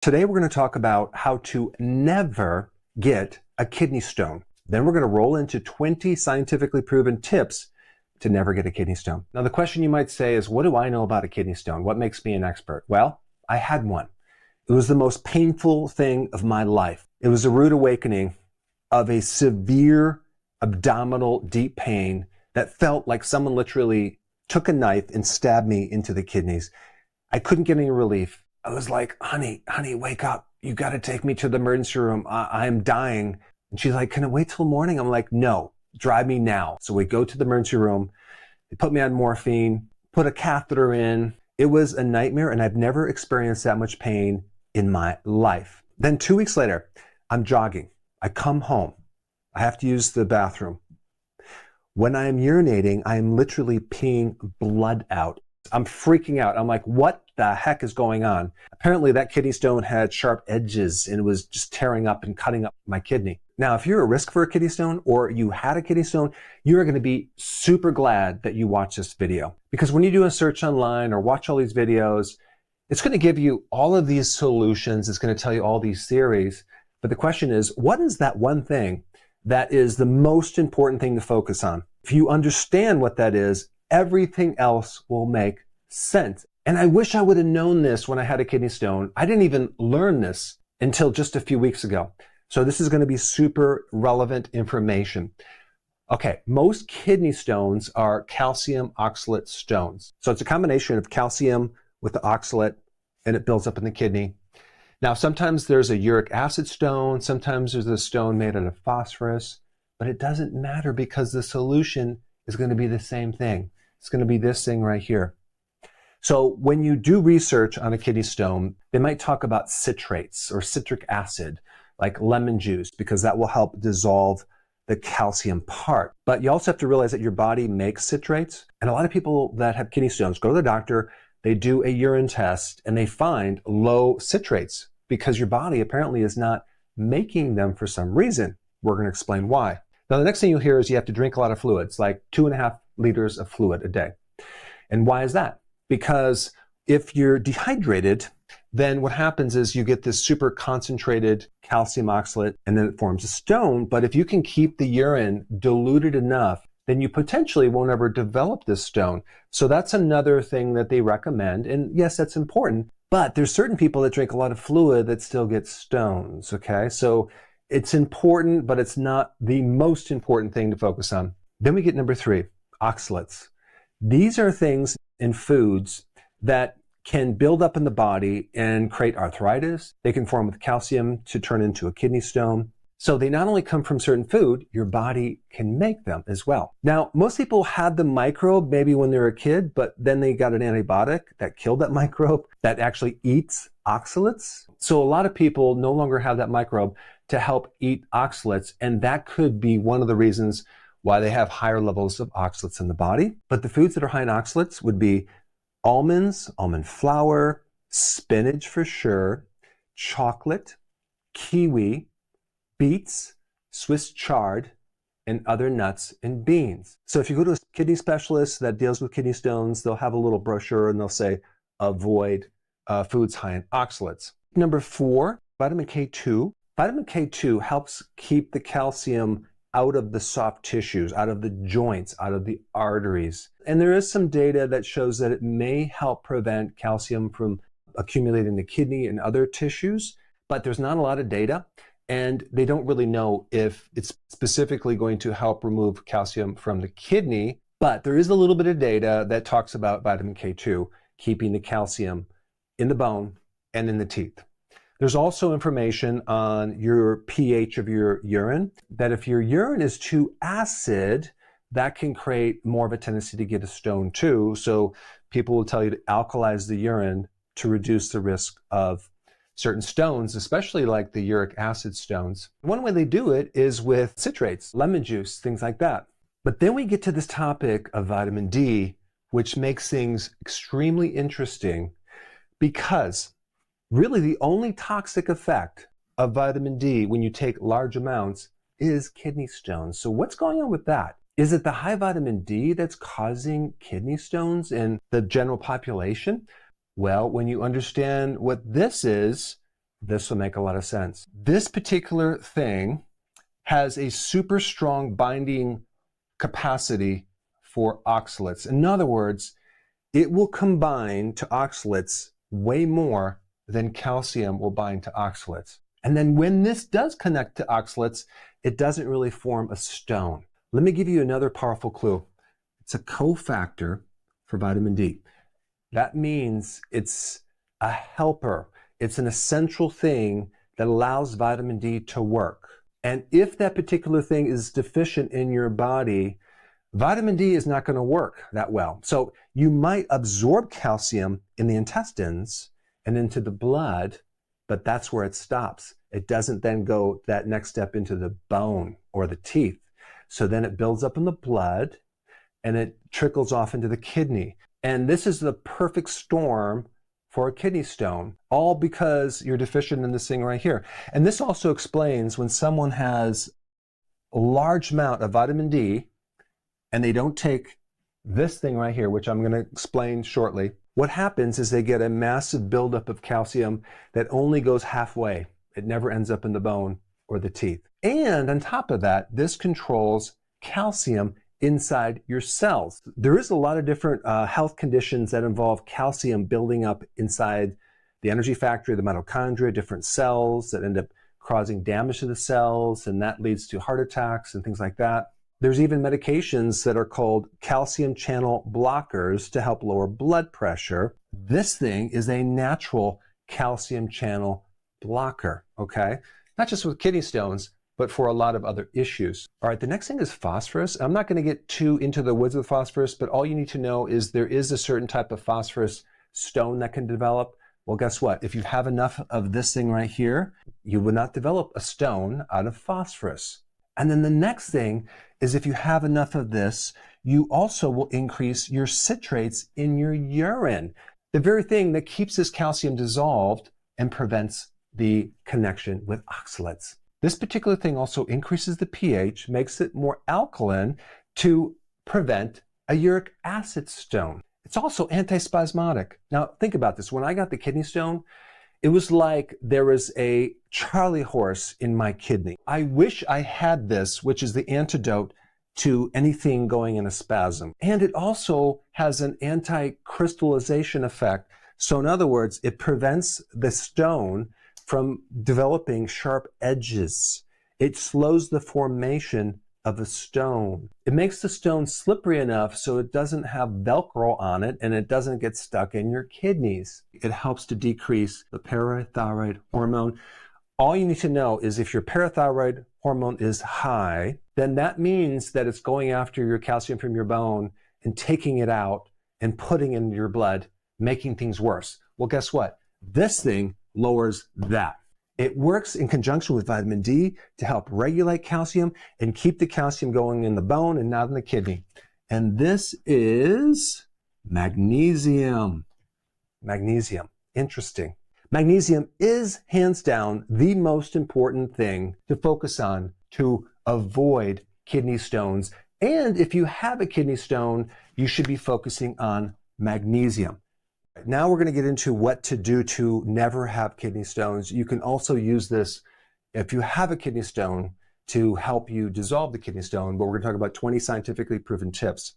Today we're going to talk about how to never get a kidney stone. Then we're going to roll into 20 scientifically proven tips to never get a kidney stone. Now the question you might say is, what do I know about a kidney stone? What makes me an expert? Well, I had one. It was the most painful thing of my life. It was a rude awakening of a severe abdominal deep pain that felt like someone literally took a knife and stabbed me into the kidneys. I couldn't get any relief. I was like, honey, wake up. You got to take me to the emergency room. I am dying. And she's like, can it wait till morning? I'm like, no, drive me now. So we go to the emergency room. They put me on morphine, put a catheter in. It was a nightmare, and I've never experienced that much pain in my life. Then 2 weeks later, I'm jogging. I come home. I have to use the bathroom. When I'm urinating, I'm literally peeing blood out. I'm freaking out. I'm like, what the heck is going on? Apparently that kidney stone had sharp edges and it was just tearing up and cutting up my kidney. Now, if you're at risk for a kidney stone or you had a kidney stone, you're going to be super glad that you watched this video. Because when you do a search online or watch all these videos, it's going to give you all of these solutions. It's going to tell you all these theories. But the question is, what is that one thing that is the most important thing to focus on? If you understand what that is, everything else will make sense. And I wish I would have known this when I had a kidney stone. I didn't even learn this until just a few weeks ago. So this is going to be super relevant information. Okay, most kidney stones are calcium oxalate stones. So it's a combination of calcium with the oxalate, and it builds up in the kidney. Now, sometimes there's a uric acid stone. Sometimes there's a stone made out of phosphorus. But it doesn't matter because the solution is going to be the same thing. It's going to be this thing right here. So when you do research on a kidney stone, they might talk about citrates or citric acid, like lemon juice, because that will help dissolve the calcium part. But you also have to realize that your body makes citrates. And a lot of people that have kidney stones go to the doctor, they do a urine test, and they find low citrates because your body apparently is not making them for some reason. We're going to explain why. Now, the next thing you'll hear is you have to drink a lot of fluids, like 2.5 liters of fluid a day. And why is that? Because if you're dehydrated, then what happens is you get this super concentrated calcium oxalate and then it forms a stone. But if you can keep the urine diluted enough, then you potentially won't ever develop this stone. So that's another thing that they recommend. And yes, that's important. But there's certain people that drink a lot of fluid that still get stones, okay? So it's important, but it's not the most important thing to focus on. Then we get number 3, oxalates. These are things in foods that can build up in the body and create arthritis. They can form with calcium to turn into a kidney stone. So they not only come from certain food, your body can make them as well. Now, most people had the microbe maybe when they were a kid, but then they got an antibiotic that killed that microbe that actually eats oxalates. So a lot of people no longer have that microbe to help eat oxalates, and that could be one of the reasons why they have higher levels of oxalates in the body. But the foods that are high in oxalates would be almonds, almond flour, spinach for sure, chocolate, kiwi, beets, Swiss chard, and other nuts and beans. So if you go to a kidney specialist that deals with kidney stones, they'll have a little brochure and they'll say, avoid foods high in oxalates. Number 4, vitamin K2. Vitamin K2 helps keep the calcium out of the soft tissues, out of the joints, out of the arteries. And there is some data that shows that it may help prevent calcium from accumulating in the kidney and other tissues, but there's not a lot of data, and they don't really know if it's specifically going to help remove calcium from the kidney, but there is a little bit of data that talks about vitamin K2 keeping the calcium in the bone and in the teeth. There's also information on your pH of your urine, that if your urine is too acid, that can create more of a tendency to get a stone too. So people will tell you to alkalize the urine to reduce the risk of certain stones, especially like the uric acid stones. One way they do it is with citrates, lemon juice, things like that. But then we get to this topic of vitamin D, which makes things extremely interesting because really the only toxic effect of vitamin D when you take large amounts is kidney stones. So what's going on with that? Is it the high vitamin D that's causing kidney stones in the general population? Well, when you understand what this is, this will make a lot of sense. This particular thing has a super strong binding capacity for oxalates. In other words, it will combine to oxalates way more than calcium will bind to oxalates. And then when this does connect to oxalates, it doesn't really form a stone. Let me give you another powerful clue. It's a cofactor for vitamin D. That means it's a helper. It's an essential thing that allows vitamin D to work. And if that particular thing is deficient in your body, vitamin D is not going to work that well. So you might absorb calcium in the intestines and into the blood, but that's where it stops. It doesn't then go that next step into the bone or the teeth. So then it builds up in the blood and it trickles off into the kidney. And this is the perfect storm for a kidney stone, all because you're deficient in this thing right here. And this also explains when someone has a large amount of vitamin D and they don't take this thing right here, which I'm going to explain shortly, what happens is they get a massive buildup of calcium that only goes halfway. It never ends up in the bone or the teeth. And on top of that, this controls calcium inside your cells. There is a lot of different health conditions that involve calcium building up inside the energy factory, the mitochondria, different cells that end up causing damage to the cells, and that leads to heart attacks and things like that. There's even medications that are called calcium channel blockers to help lower blood pressure. This thing is a natural calcium channel blocker, okay? Not just with kidney stones, but for a lot of other issues. All right, the next thing is phosphorus. I'm not going to get too into the woods with phosphorus, but all you need to know is there is a certain type of phosphorus stone that can develop. Well, guess what? If you have enough of this thing right here, you will not develop a stone out of phosphorus. And then the next thing is if you have enough of this, you also will increase your citrates in your urine, the very thing that keeps this calcium dissolved and prevents the connection with oxalates. This particular thing also increases the pH, makes it more alkaline to prevent a uric acid stone. It's also antispasmodic. Now, think about this. When I got the kidney stone, it was like there was a Charlie horse in my kidney. I wish I had this, which is the antidote to anything going in a spasm. And it also has an anti-crystallization effect. So in other words, it prevents the stone from developing sharp edges. It slows the formation of a stone. It makes the stone slippery enough so it doesn't have Velcro on it and it doesn't get stuck in your kidneys. It helps to decrease the parathyroid hormone. All you need to know is if your parathyroid hormone is high, then that means that it's going after your calcium from your bone and taking it out and putting it into your blood, making things worse. Well, guess what? This thing lowers that. It works in conjunction with vitamin D to help regulate calcium and keep the calcium going in the bone and not in the kidney. And this is magnesium. Magnesium. Interesting. Magnesium is hands down the most important thing to focus on to avoid kidney stones. And if you have a kidney stone, you should be focusing on magnesium. Now we're going to get into what to do to never have kidney stones. You can also use this if you have a kidney stone to help you dissolve the kidney stone, but we're going to talk about 20 scientifically proven tips.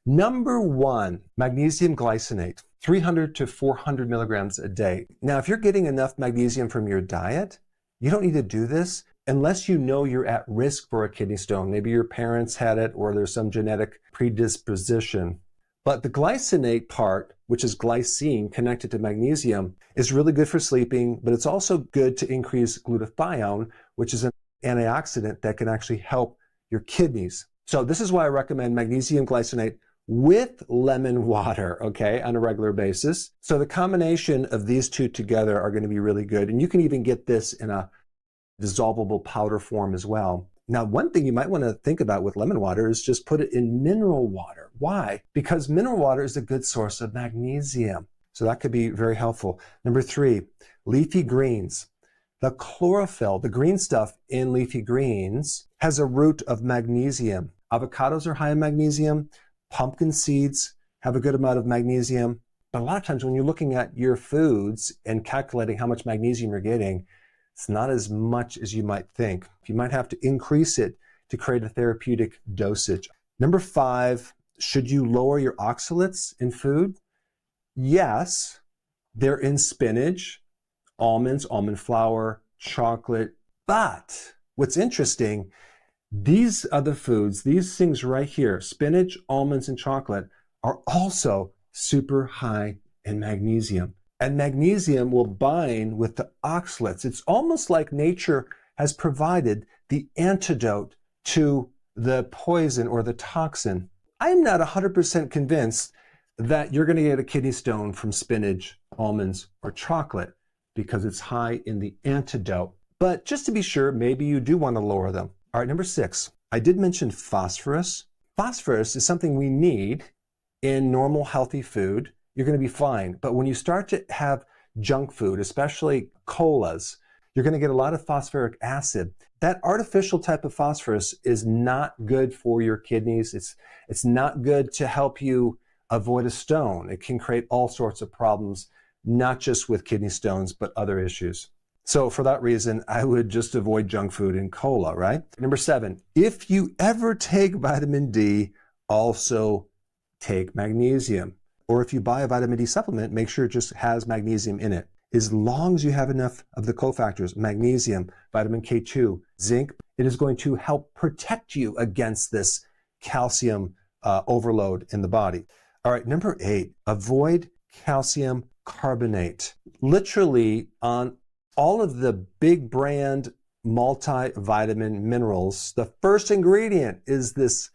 Number one, magnesium glycinate, 300 to 400 milligrams a day. Now, if you're getting enough magnesium from your diet, you don't need to do this unless you know you're at risk for a kidney stone. Maybe your parents had it or there's some genetic predisposition. But the glycinate part, which is glycine connected to magnesium, is really good for sleeping, but it's also good to increase glutathione, which is an antioxidant that can actually help your kidneys. So this is why I recommend magnesium glycinate with lemon water, okay, on a regular basis. So the combination of these two together are going to be really good. And you can even get this in a dissolvable powder form as well. Now, one thing you might want to think about with lemon water is just put it in mineral water. Why? Because mineral water is a good source of magnesium. So that could be very helpful. Number three, leafy greens. The chlorophyll, the green stuff in leafy greens, has a root of magnesium. Avocados are high in magnesium. Pumpkin seeds have a good amount of magnesium. But a lot of times when you're looking at your foods and calculating how much magnesium you're getting, it's not as much as you might think. You might have to increase it to create a therapeutic dosage. Number 5, should you lower your oxalates in food? Yes, they're in spinach, almonds, almond flour, chocolate. But what's interesting, these other foods, these things right here, spinach, almonds, and chocolate, are also super high in magnesium. And magnesium will bind with the oxalates. It's almost like nature has provided the antidote to the poison or the toxin. I'm not 100% convinced that you're going to get a kidney stone from spinach, almonds, or chocolate because it's high in the antidote. But just to be sure, maybe you do want to lower them. All right, number 6, I did mention phosphorus. Phosphorus is something we need in normal healthy food. You're going to be fine. But when you start to have junk food, especially colas, you're going to get a lot of phosphoric acid. That artificial type of phosphorus is not good for your kidneys. It's not good to help you avoid a stone. It can create all sorts of problems, not just with kidney stones, but other issues. So for that reason, I would just avoid junk food and cola, right? Number 7, if you ever take vitamin D, also take magnesium. Or if you buy a vitamin D supplement, make sure it just has magnesium in it. As long as you have enough of the cofactors, magnesium, vitamin K2, zinc, it is going to help protect you against this calcium overload in the body. All right, number 8, avoid calcium carbonate. Literally on all of the big brand multivitamin minerals, the first ingredient is this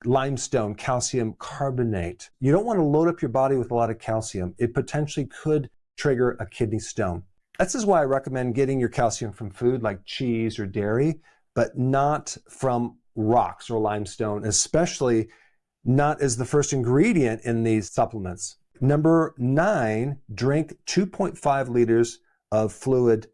limestone calcium carbonate. You don't want to load up your body with a lot of calcium. It potentially could trigger a kidney stone. This is why I recommend getting your calcium from food like cheese or dairy, but not from rocks or limestone, especially not as the first ingredient in these supplements. Number 9, drink 2.5 liters of fluid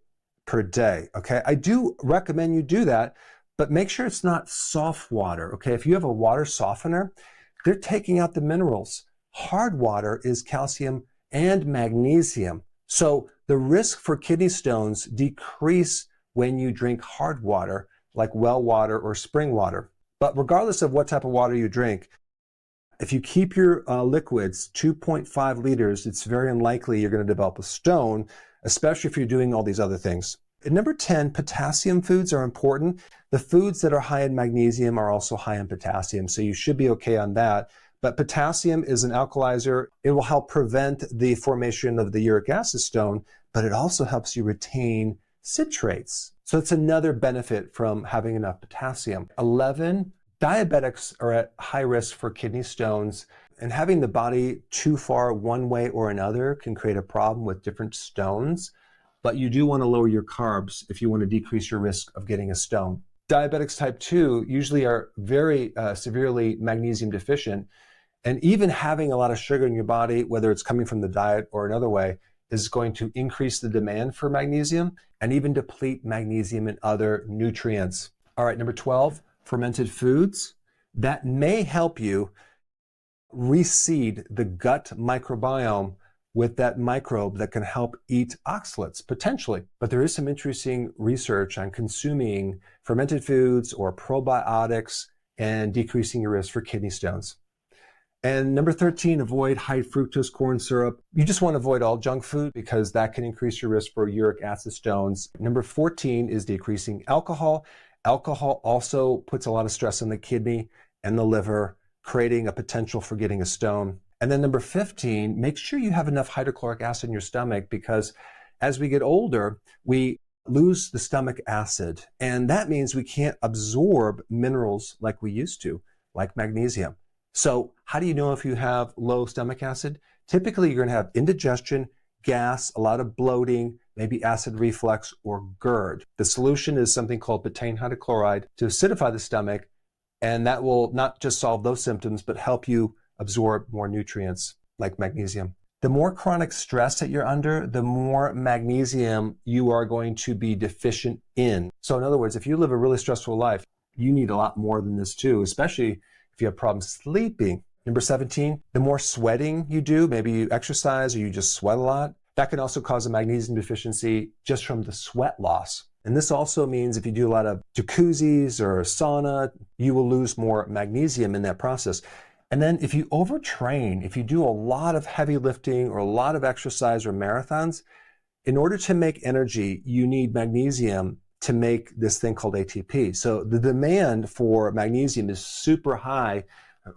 per day. Okay, I do recommend you do that, but make sure it's not soft water. Okay, if you have a water softener, they're taking out the minerals. Hard water is calcium and magnesium. So the risk for kidney stones decrease when you drink hard water, like well water or spring water. But regardless of what type of water you drink, if you keep your liquids 2.5 liters, it's very unlikely you're going to develop a stone, especially if you're doing all these other things. And number 10, potassium foods are important. The foods that are high in magnesium are also high in potassium, so you should be okay on that. But potassium is an alkalizer. It will help prevent the formation of the uric acid stone, but it also helps you retain citrates. So it's another benefit from having enough potassium. 11, diabetics are at high risk for kidney stones, and having the body too far one way or another can create a problem with different stones. But you do want to lower your carbs if you want to decrease your risk of getting a stone. Diabetics type 2 usually are very severely magnesium deficient, and even having a lot of sugar in your body, whether it's coming from the diet or another way, is going to increase the demand for magnesium and even deplete magnesium and other nutrients. All right, number 12, fermented foods. That may help you reseed the gut microbiome with that microbe that can help eat oxalates, potentially. But there is some interesting research on consuming fermented foods or probiotics and decreasing your risk for kidney stones. And number 13, avoid high fructose corn syrup. You just want to avoid all junk food because that can increase your risk for uric acid stones. Number 14 is decreasing alcohol. Alcohol also puts a lot of stress on the kidney and the liver, creating a potential for getting a stone. And then number 15, make sure you have enough hydrochloric acid in your stomach, because as we get older, we lose the stomach acid. And that means we can't absorb minerals like we used to, like magnesium. So how do you know if you have low stomach acid? Typically, you're going to have indigestion, gas, a lot of bloating, maybe acid reflux or GERD. The solution is something called betaine hydrochloride to acidify the stomach, and that will not just solve those symptoms, but help you absorb more nutrients like magnesium. The more chronic stress that you're under, the more magnesium you are going to be deficient in. So in other words, if you live a really stressful life, you need a lot more than this too, especially if you have problems sleeping. Number 17, the more sweating you do, maybe you exercise or you just sweat a lot, that can also cause a magnesium deficiency just from the sweat loss. And this also means if you do a lot of jacuzzis or sauna, you will lose more magnesium in that process. And then if you overtrain, if you do a lot of heavy lifting or a lot of exercise or marathons, in order to make energy, you need magnesium to make this thing called ATP. So the demand for magnesium is super high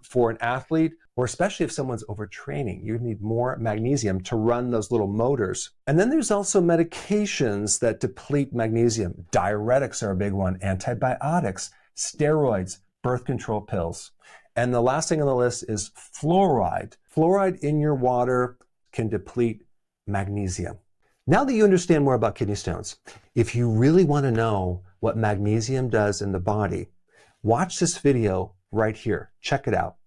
for an athlete, or especially if someone's overtraining. You need more magnesium to run those little motors. And then there's also medications that deplete magnesium. Diuretics are a big one, antibiotics, steroids, birth control pills. And the last thing on the list is fluoride. Fluoride in your water can deplete magnesium. Now that you understand more about kidney stones, if you really want to know what magnesium does in the body, watch this video right here. Check it out.